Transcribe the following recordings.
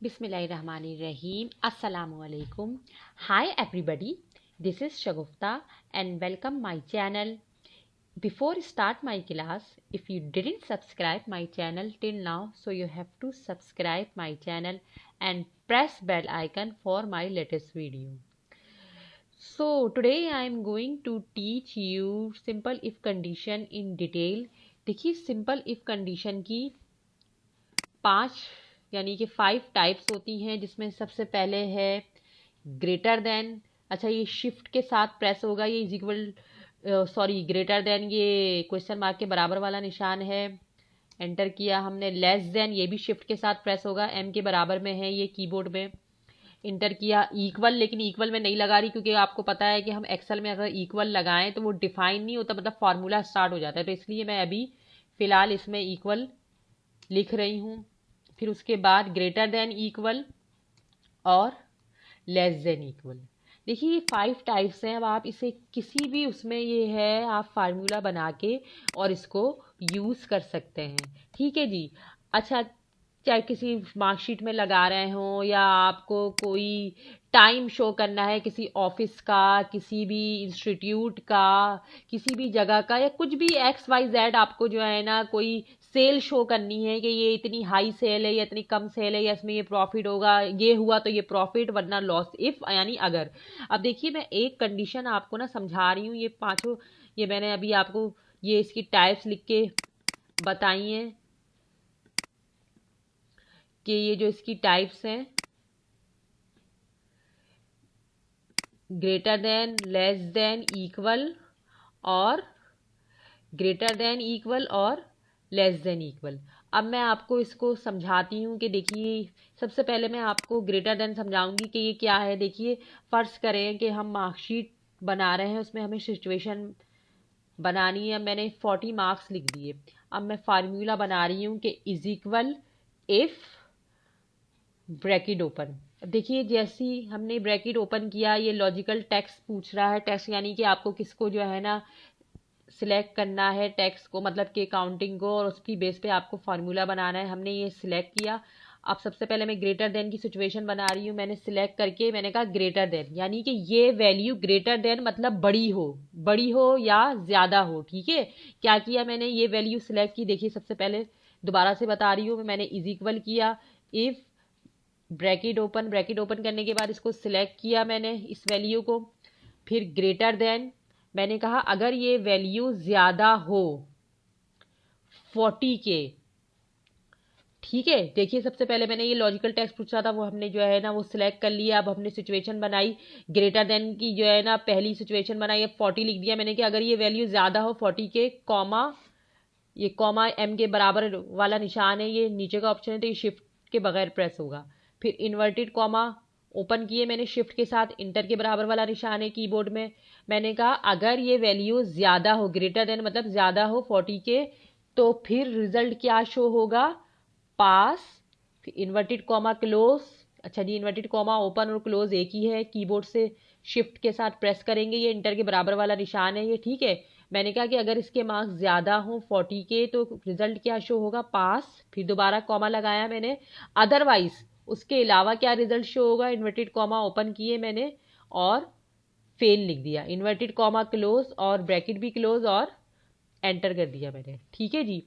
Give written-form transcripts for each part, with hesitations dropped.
Bismillahirrahmanirrahim. Assalamualaikum. Hi everybody. This is Shagufta and welcome my channel. Before start my class, if you didn't subscribe my channel till now, so you have to subscribe my channel and press bell icon for my latest video. So today I am going to teach you simple if condition in detail. देखिए simple if condition की 5 यानी कि 5 types होती हैं, जिसमें सबसे पहले है ग्रेटर देन। अच्छा, ये शिफ्ट के साथ प्रेस होगा, ये इज इक्वल ग्रेटर देन ये क्वेश्चन मार्क के बराबर वाला निशान है। एंटर किया हमने। लेस देन, ये भी शिफ्ट के साथ प्रेस होगा, एम के बराबर में है ये कीबोर्ड में। इंटर किया। इक्वल, लेकिन इक्वल में नहीं लगा रही क्योंकि आपको पता है कि हम एक्सेल में अगर इक्वल लगाएं तो वो डिफाइन नहीं होता, मतलब फॉर्मूला स्टार्ट हो जाता है, तो इसलिए मैं अभी फिलहाल इसमें इक्वल लिख रही हूँ। फिर उसके बाद ग्रेटर देन इक्वल और लेस देन इक्वल। देखिए ये 5 टाइप्स हैं। अब आप इसे किसी भी उसमें ये है, आप फार्मूला बना के और इसको यूज़ कर सकते हैं। ठीक है जी। अच्छा, चाहे किसी मार्कशीट में लगा रहे हो या आपको कोई टाइम शो करना है किसी ऑफिस का, किसी भी इंस्टीट्यूट का, किसी भी जगह का, या कुछ भी XYZ आपको जो है ना कोई सेल शो करनी है कि ये इतनी हाई सेल है या इतनी कम सेल है या इसमें ये प्रॉफिट होगा, ये हुआ तो ये प्रॉफिट वरना लॉस, इफ यानी अगर। अब देखिए मैं एक कंडीशन आपको ना समझा रही हूँ, ये पांचों ये मैंने अभी आपको ये इसकी टाइप्स लिख के बताई हैं कि ये जो इसकी टाइप्स हैं greater than, less than, equal और ग्रेटर देन इक्वल और लेस देन इक्वल। अब मैं आपको इसको समझाती हूँ कि देखिए सबसे पहले मैं आपको ग्रेटर देन समझाऊंगी कि ये क्या है। देखिए फर्ज करें कि हम मार्कशीट बना रहे हैं, उसमें हमें सिचुएशन बनानी है। मैंने 40 मार्क्स लिख दिए। अब मैं फार्मूला बना रही हूँ कि is equal if bracket open. देखिए जैसी हमने ब्रैकेट ओपन किया, ये लॉजिकल टेक्स्ट पूछ रहा है। टेक्स्ट यानी कि आपको किसको जो है ना सिलेक्ट करना है, टेक्स्ट को मतलब कि काउंटिंग को, और उसकी बेस पे आपको फार्मूला बनाना है। हमने ये सिलेक्ट किया। अब सबसे पहले मैं ग्रेटर देन की सिचुएशन बना रही हूँ। मैंने सिलेक्ट करके मैंने कहा ग्रेटर देन, यानी कि ये वैल्यू ग्रेटर देन मतलब बड़ी हो या ज़्यादा हो। ठीक है, क्या किया मैंने, ये वैल्यू सिलेक्ट की। देखिए सबसे पहले दोबारा से बता रही हूँ, मैंने इज इक्वल किया इफ ब्रैकेट ओपन करने के बाद इसको सिलेक्ट किया मैंने इस वैल्यू को। फिर ग्रेटर देन, मैंने कहा अगर ये वैल्यू ज़्यादा हो 40 के। ठीक है, देखिए सबसे पहले मैंने ये लॉजिकल टेक्स्ट पूछा था, वो हमने जो है ना वो सिलेक्ट कर लिया। अब हमने सिचुएशन बनाई ग्रेटर देन की, जो है ना पहली सिचुएशन बनाई। अब 40 लिख दिया मैंने कि अगर ये वैल्यू ज़्यादा हो 40 के, कॉमा, ये कॉमा एम के बराबर वाला निशान है, ये नीचे का ऑप्शन है तो ये शिफ्ट के बगैर प्रेस होगा। फिर इन्वर्टेड कॉमा ओपन किए मैंने शिफ्ट के साथ, इंटर के बराबर वाला निशान है कीबोर्ड में। मैंने कहा अगर ये वैल्यू ज़्यादा हो, ग्रेटर देन मतलब ज़्यादा हो 40 के, तो फिर रिजल्ट क्या शो होगा, पास। फिर इन्वर्टेड कॉमा क्लोज। अच्छा जी, इन्वर्टेड कॉमा ओपन और क्लोज एक ही है, कीबोर्ड से शिफ्ट के साथ प्रेस करेंगे, ये इंटर के बराबर वाला निशान है ये। ठीक है, मैंने कहा कि अगर इसके मार्क्स ज़्यादा हो 40 के तो रिजल्ट क्या शो होगा, पास। फिर दोबारा कॉमा लगाया मैंने, अदरवाइज उसके अलावा क्या रिजल्ट शो होगा, इन्वर्टेड कॉमा ओपन किए मैंने और फेल लिख दिया, इन्वर्टेड कॉमा क्लोज और ब्रैकेट भी क्लोज और एंटर कर दिया मैंने। ठीक है जी,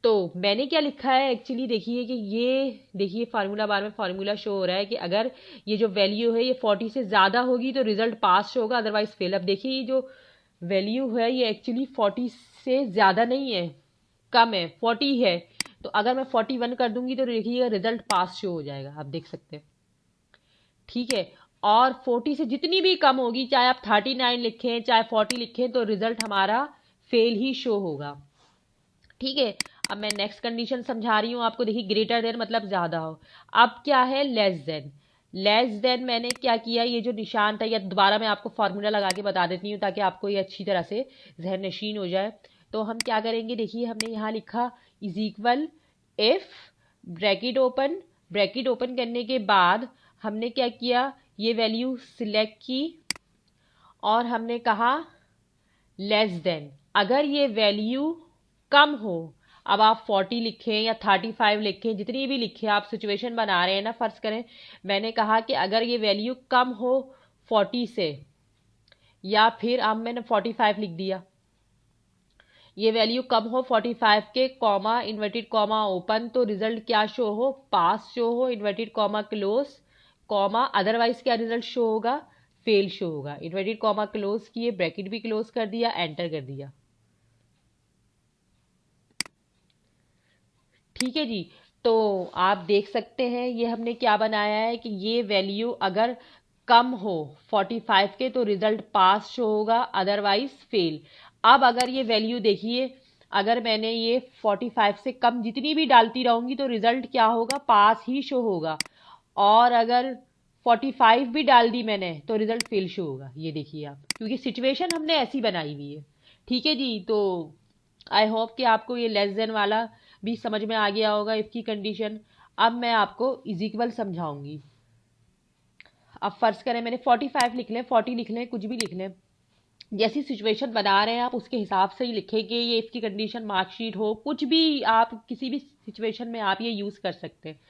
तो मैंने क्या लिखा है एक्चुअली, देखिए कि ये देखिए फार्मूला बार में फार्मूला शो हो रहा है कि अगर ये जो वैल्यू है ये 40 से ज़्यादा होगी तो रिजल्ट पास शो होगा, अदरवाइज फेल। अब देखिए ये जो वैल्यू है ये एक्चुअली 40 से ज़्यादा नहीं है, कम है, 40 है। तो अगर मैं 41 कर दूंगी तो देखिए रिजल्ट पास शो हो जाएगा, आप देख सकते हैं। ठीक है, और 40 से जितनी भी कम होगी, चाहे आप 39 लिखें चाहे 40 लिखें, तो रिजल्ट हमारा फेल ही शो होगा। ठीक है, अब मैं नेक्स्ट कंडीशन समझा रही हूँ आपको। देखिए ग्रेटर देन मतलब ज़्यादा हो। अब क्या है, लेस देन। लेस देन मैंने क्या किया, ये जो निशान था, या दोबारा मैं आपको फार्मूला लगा के बता देती हूँ ताकि आपको ये अच्छी तरह से जहन नशीन हो जाए। तो हम क्या करेंगे, देखिए हमने यहाँ लिखा is equal if bracket open करने के बाद हमने क्या किया, ये वैल्यू सिलेक्ट की और हमने कहा लेस देन, अगर ये वैल्यू कम हो, अब आप 40 लिखें या 35 लिखें, जितनी भी लिखें, आप सिचुएशन बना रहे हैं ना, फर्ज करें मैंने कहा कि अगर ये वैल्यू कम हो 40 से, या फिर अब मैंने 45 लिख दिया, ये वैल्यू कम हो 45 के, कॉमा इन्वर्टेड कॉमा ओपन, तो रिजल्ट क्या शो हो, पास शो हो, inverted comma close, comma otherwise क्या रिजल्ट शो होगा, फेल शो होगा। इन्वर्टेड कॉमा क्लोज किए, ब्रैकेट भी क्लोज कर दिया, एंटर कर दिया। ठीक है जी। तो आप देख सकते हैं ये हमने क्या बनाया है कि ये वैल्यू अगर कम हो 45 के तो रिजल्ट पास शो होगा, अदरवाइज फेल। अब अगर ये वैल्यू देखिए, अगर मैंने ये 45 से कम जितनी भी डालती रहूंगी तो रिजल्ट क्या होगा, पास ही शो होगा। और अगर 45 भी डाल दी मैंने तो रिजल्ट फेल शो होगा। ये देखिए आप, क्योंकि सिचुएशन हमने ऐसी बनाई हुई है। ठीक है जी। तो आई होप कि आपको ये लेस देन वाला भी समझ में आ गया होगा, इफ की कंडीशन। अब मैं आपको इज इक्वल समझाऊंगी। अब फर्ज करें मैंने 45 लिख लें, 40 लिख लें, कुछ भी लिख लें, जैसी सिचुएशन बना रहे हैं आप उसके हिसाब से ही लिखेंगे। ये इफ की कंडीशन, मार्कशीट हो, कुछ भी आप किसी भी सिचुएशन में आप ये यूज कर सकते हैं।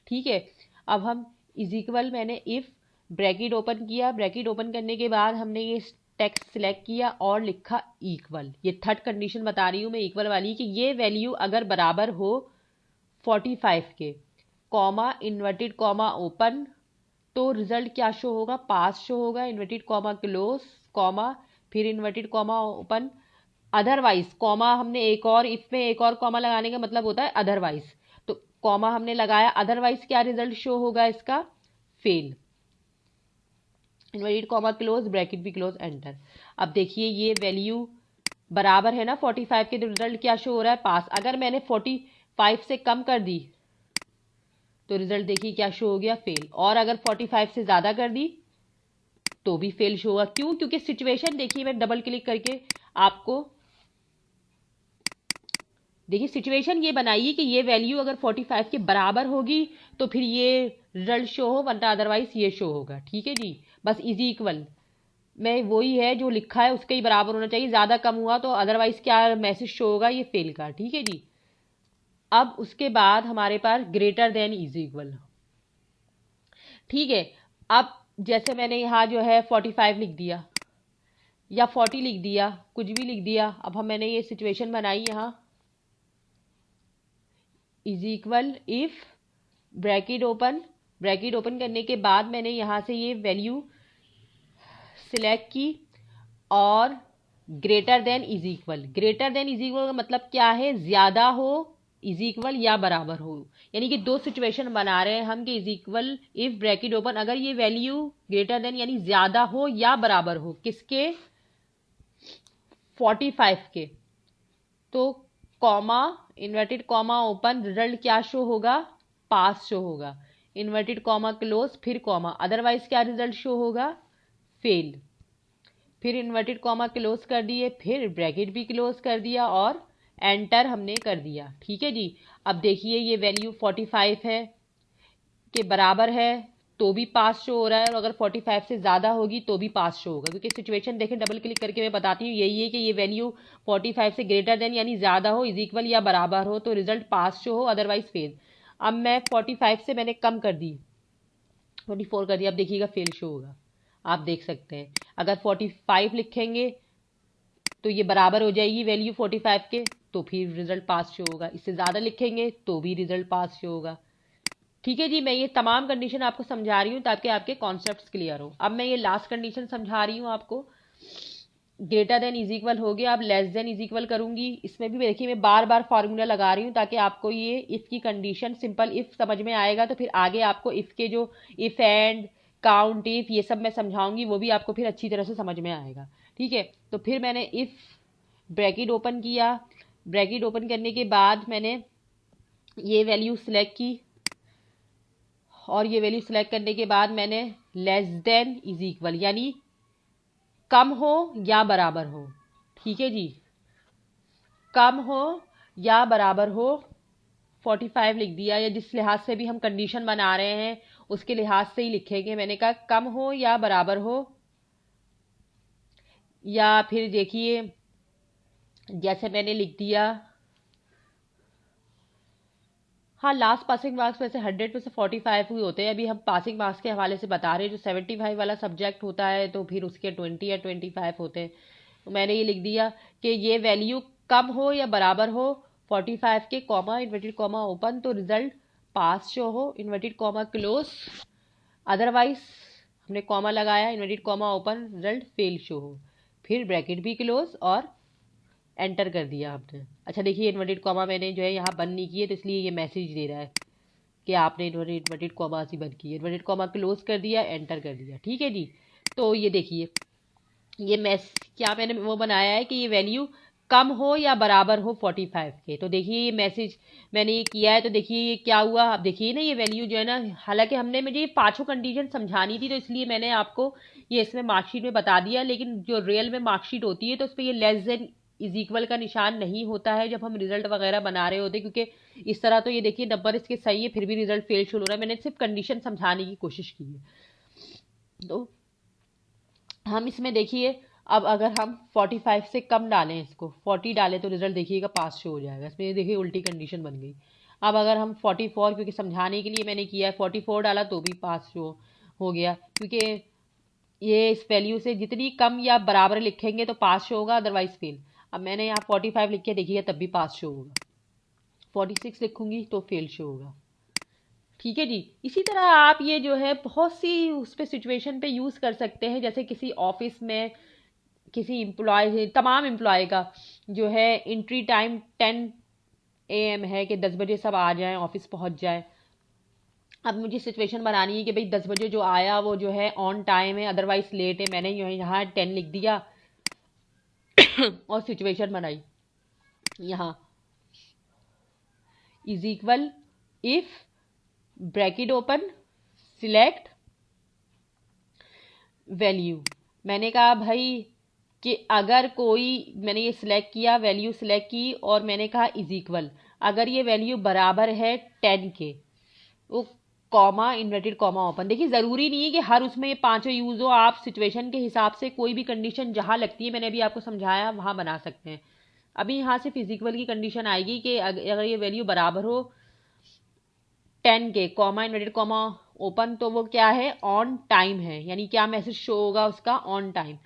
ठीक है। अब हम इज इक्वल, मैंने इफ ब्रैकेट ओपन किया, ब्रैकेट ओपन करने के बाद हमने ये टेक्स्ट सिलेक्ट किया और लिखा इक्वल। ये थर्ड कंडीशन बता रही हूं मैं इक्वल वाली, कि ये वैल्यू अगर बराबर हो 45 के, कॉमा इन्वर्टेड कॉमा ओपन, तो रिजल्ट क्या शो होगा, पास शो होगा, इन्वर्टेड कॉमा क्लोज, कॉमा फिर inverted comma open, otherwise, comma हमने एक और, इफ में एक और कॉमा लगाने का मतलब होता है अदरवाइज, तो कॉमा हमने लगाया, अदरवाइज क्या रिजल्ट शो होगा इसका, fail. Inverted comma close, bracket भी क्लोज, एंटर। अब देखिए ये वैल्यू बराबर है ना 45 के, तो रिजल्ट क्या शो हो रहा है, पास। अगर मैंने 45 से कम कर दी तो रिजल्ट देखिए क्या शो हो गया, फेल। और अगर 45 से ज्यादा कर दी तो भी फेल शो होगा। क्यों? क्योंकि सिचुएशन देखिए, मैं डबल क्लिक करके आपको देखिए सिचुएशन ये बनाइए कि ये वैल्यू अगर 45 के बराबर होगी तो फिर ये रिजल्ट शो हो, वरना अदरवाइज ये शो होगा। ठीक है जी। बस इज इक्वल में वही है जो लिखा है उसके ही बराबर होना चाहिए, ज्यादा कम हुआ तो अदरवाइज क्या मैसेज शो होगा, ये फेल का। ठीक है जी। अब उसके बाद हमारे पास ग्रेटर देन इज इक्वल। ठीक है। अब जैसे मैंने यहाँ जो है 45 लिख दिया या 40 लिख दिया, कुछ भी लिख दिया। अब हम मैंने ये सिचुएशन बनाई यहाँ, is equal if bracket open, bracket open करने के बाद मैंने यहाँ से ये वैल्यू सिलेक्ट की और greater than is equal. Greater than is equal का मतलब क्या है, ज्यादा हो, इज इक्वल या बराबर हो। यानी कि दो सिचुएशन बना रहे हैं हम कि is equal if bracket open, अगर ये वैल्यू ग्रेटर देन यानी ज्यादा हो या बराबर हो किसके, 45 के, तो comma inverted comma open, result क्या शो होगा, पास शो होगा, इन्वर्टेड कॉमा क्लोज, फिर कॉमा, अदरवाइज क्या रिजल्ट शो होगा, फेल। फिर इन्वर्टेड कॉमा क्लोज कर दिए, फिर ब्रैकेट भी क्लोज कर दिया और एंटर हमने कर दिया। ठीक है जी। अब देखिए ये वैल्यू 45 है के बराबर है तो भी पास शो हो रहा है, और अगर 45 से ज्यादा होगी तो भी पास शो होगा। क्योंकि सिचुएशन देखें, डबल क्लिक करके मैं बताती हूँ, यही है कि ये वैल्यू 45 से ग्रेटर देन यानी ज्यादा हो, इज इक्वल या बराबर हो तो रिजल्ट पास शो हो, अदरवाइज फेल। अब मैं 45 से मैंने कम कर दी, 44 कर दिया, अब देखिएगा फेल शो होगा। आप देख सकते हैं अगर 45 लिखेंगे तो ये बराबर हो जाएगी वैल्यू 45 के, तो फिर रिजल्ट पास शो होगा। इससे ज़्यादा लिखेंगे तो भी रिजल्ट पास शो होगा। ठीक है जी। मैं ये तमाम कंडीशन आपको समझा रही हूँ ताकि आपके कॉन्सेप्ट्स क्लियर हो। अब मैं ये लास्ट कंडीशन समझा रही हूँ आपको। ग्रेटर देन इज इक्वल हो गया, अब लेस देन इज इक्वल करूंगी। इसमें भी देखिए मैं बार बार फार्मूला लगा रही हूँ ताकि आपको ये इफ की कंडीशन सिंपल इफ समझ में आएगा, तो फिर आगे आपको इफ के जो इफ एंड काउंट इफ ये सब मैं समझाऊंगी, वो भी आपको फिर अच्छी तरह से समझ में आएगा। ठीक है। तो फिर मैंने इफ ब्रैकेट ओपन किया, ब्रैकेट ओपन करने के बाद मैंने ये वैल्यू सिलेक्ट की, और ये वैल्यू सिलेक्ट करने के बाद मैंने लेस देन इज इक्वल यानी कम हो या बराबर हो। ठीक है जी। कम हो या बराबर हो 45 लिख दिया, या जिस लिहाज से भी हम कंडीशन बना रहे हैं उसके लिहाज से ही लिखेंगे। मैंने कहा कम हो या बराबर हो, या फिर देखिए जैसे मैंने लिख दिया हाँ, लास्ट पासिंग मार्क्स वैसे 100 में से 45 ही होते हैं। अभी हम पासिंग मार्क्स के हवाले से बता रहे हैं। जो 75 वाला सब्जेक्ट होता है तो फिर उसके 20 या 25 होते हैं। तो मैंने ये लिख दिया कि ये वैल्यू कम हो या बराबर हो 45 के, कॉमा इन्वर्टेड कॉमा ओपन, तो रिजल्ट पास शो हो, इन्वर्टेड कॉमा क्लोज, अदरवाइज हमने कॉमा लगाया, inverted comma open, result fail show हो। फिर ब्रैकेट भी क्लोज और एंटर कर दिया हमने। अच्छा देखिए, इन्वर्टेड कॉमा मैंने जो है यहाँ बंद नहीं किए, तो इसलिए ये मैसेज दे रहा है कि आपने इन्वर्टेड कॉमा से बंद किया। इन्वर्टेड कॉमा क्लोज कर दिया, एंटर कर दिया। ठीक है जी। तो ये देखिए, ये मैस क्या मैंने वो बनाया है कि ये वैल्यू कम हो या बराबर हो 45 के। तो देखिए ये मैसेज मैंने ये किया है, तो देखिए ये क्या हुआ। आप देखिए ना, ये वैल्यू जो है ना, हालांकि हमने मुझे ये पांचों कंडीशन समझानी थी, तो इसलिए मैंने आपको ये इसमें मार्कशीट में बता दिया। लेकिन जो रियल में मार्कशीट होती है तो उस पर ये लेस देन इज इक्वल का निशान नहीं होता है जब हम रिजल्ट वगैरह बना रहे होते, क्योंकि इस तरह तो ये देखिए नंबर इसके सही है फिर भी रिजल्ट फेल शो हो रहा है। मैंने सिर्फ कंडीशन समझाने की कोशिश की है। तो हम इसमें देखिए, अब अगर हम 45 से कम डालें, इसको 40 डालें, तो रिजल्ट देखिएगा पास शो हो जाएगा। इसमें देखिए उल्टी कंडीशन बन गई। अब अगर हम 44, क्योंकि समझाने के लिए मैंने किया है, 44 डाला तो भी पास शो हो गया, क्योंकि ये इस वैल्यू से जितनी कम या बराबर लिखेंगे तो पास शो होगा, अदरवाइज फेल। अब मैंने यहाँ 45 लिख के देखिए तब भी पास शो होगा, 46 लिखूंगी तो फेल शो होगा। ठीक है जी। इसी तरह आप ये जो है बहुत सी उस पे सिचुएशन पे यूज़ कर सकते हैं। जैसे किसी ऑफिस में किसी एम्प्लॉय, तमाम एम्प्लॉय का जो है एंट्री टाइम 10 AM है कि 10 बजे सब आ जाएं, ऑफिस पहुंच जाएं। अब मुझे सिचुएशन बनानी है कि भाई 10 बजे जो आया वो जो है ऑन टाइम है, अदरवाइज लेट है। मैंने जो है यहाँ 10 लिख दिया और सिचुएशन बनाई यहाँ is equal if bracket open select value. मैंने कहा भाई कि अगर कोई, मैंने ये सिलेक्ट किया, वैल्यू सिलेक्ट की और मैंने कहा इज इक्वल, अगर ये वैल्यू बराबर है 10 के, वो कॉमा इन्वर्टेड कॉमा ओपन। देखिए ज़रूरी नहीं है कि हर उसमें ये पांचों यूज़ हो, आप सिचुएशन के हिसाब से कोई भी कंडीशन जहां लगती है, मैंने अभी आपको समझाया, वहां बना सकते हैं। अभी यहाँ से फिजिकल की कंडीशन आएगी कि अगर ये वैल्यू बराबर हो 10 के, कॉमा इन्वर्टेड कॉमा ओपन, तो वो क्या है, ऑन टाइम है, यानी क्या मैसेज शो होगा उसका, on time,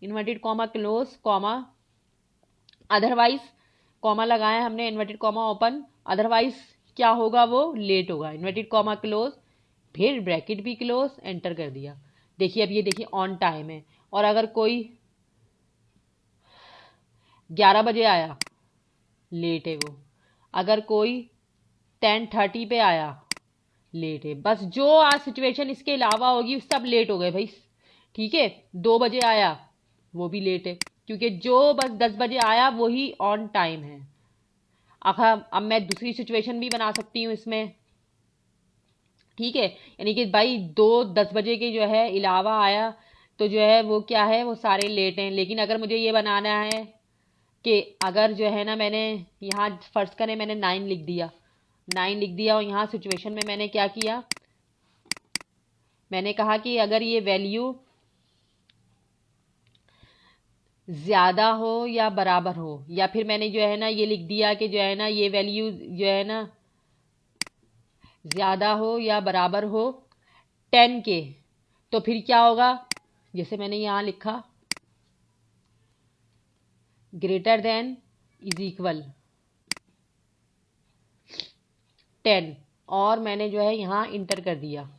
inverted comma close, comma otherwise, comma लगाया हमने, इन्वर्टेड कॉमा ओपन, अदरवाइज क्या होगा, वो लेट होगा, इन्वर्टेड कॉमा क्लोज, फिर ब्रैकेट भी क्लोज, एंटर कर दिया। देखिए अब ये देखिए ऑन टाइम है। और अगर कोई 11 बजे आया, लेट है वो। अगर कोई 10:30 पे आया, लेट है। बस जो आज सिचुएशन इसके अलावा होगी सब लेट हो गए भाई। ठीक है, 2 बजे आया, वो भी लेट है, क्योंकि जो बस 10 बजे आया वही ऑन टाइम है। अब मैं दूसरी सिचुएशन भी बना सकती हूँ इसमें। ठीक है, यानी कि भाई 10 बजे के जो है अलावा आया तो जो है वो क्या है, वो सारे लेट हैं। लेकिन अगर मुझे ये बनाना है कि अगर जो है ना, मैंने यहाँ फर्ज करें मैंने 9 लिख दिया, 9 लिख दिया और यहाँ सिचुएशन में मैंने क्या किया, मैंने कहा कि अगर ये वैल्यू ज्यादा हो या बराबर हो, या फिर मैंने जो है ना ये लिख दिया कि जो है ना ये वैल्यू जो है ना ज्यादा हो या बराबर हो 10 के, तो फिर क्या होगा, जैसे मैंने यहाँ लिखा ग्रेटर देन इज इक्वल 10, और मैंने जो है यहाँ इंटर कर दिया।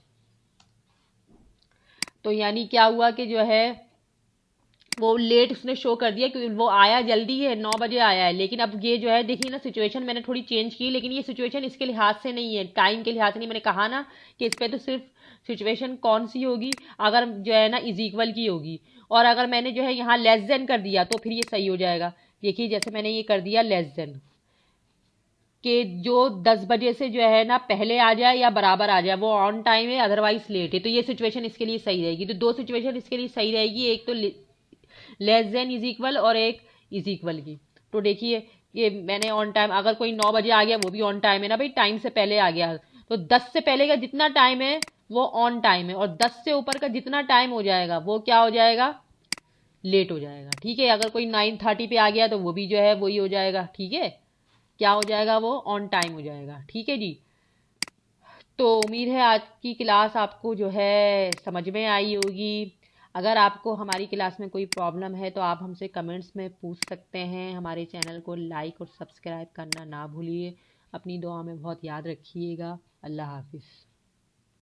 तो यानी क्या हुआ कि जो है वो लेट उसने शो कर दिया, क्योंकि वो आया जल्दी है, 9 बजे आया है। लेकिन अब ये जो है देखिए ना, सिचुएशन मैंने थोड़ी चेंज की, लेकिन ये सिचुएशन इसके लिहाज से नहीं है, टाइम के लिहाज से नहीं। मैंने कहा ना कि इस पर तो सिर्फ सिचुएशन कौन सी होगी, अगर जो है ना इज इक्वल की होगी, और अगर मैंने जो है यहाँ लेस देन कर दिया तो फिर ये सही हो जाएगा। देखिए जैसे मैंने ये कर दिया लेस देन, कि जो 10 बजे से जो है ना पहले आ जाए या बराबर आ जाए, वो ऑन टाइम है, अदरवाइज लेट है। तो ये सिचुएशन इसके लिए सही रहेगी। तो दो सिचुएशन इसके लिए सही रहेगी, एक तो लेस देन इज इक्वल और एक इज इक्वल की। तो देखिए ये मैंने ऑन टाइम, अगर कोई 9 बजे आ गया वो भी ऑन टाइम है ना भाई, टाइम से पहले आ गया, तो 10 से पहले का जितना टाइम है वो ऑन टाइम है, और 10 से ऊपर का जितना टाइम हो जाएगा वो क्या हो जाएगा, लेट हो जाएगा। ठीक है, अगर कोई 9:30 पे आ गया तो वो भी जो है वही हो जाएगा। ठीक है, क्या हो जाएगा, वो ऑन टाइम हो जाएगा। ठीक है जी। तो उम्मीद है आज की क्लास आपको जो है समझ में आई होगी। अगर आपको हमारी क्लास में कोई प्रॉब्लम है तो आप हमसे कमेंट्स में पूछ सकते हैं। हमारे चैनल को लाइक और सब्सक्राइब करना ना भूलिए। अपनी दुआ में बहुत याद रखिएगा। अल्लाह हाफिज़।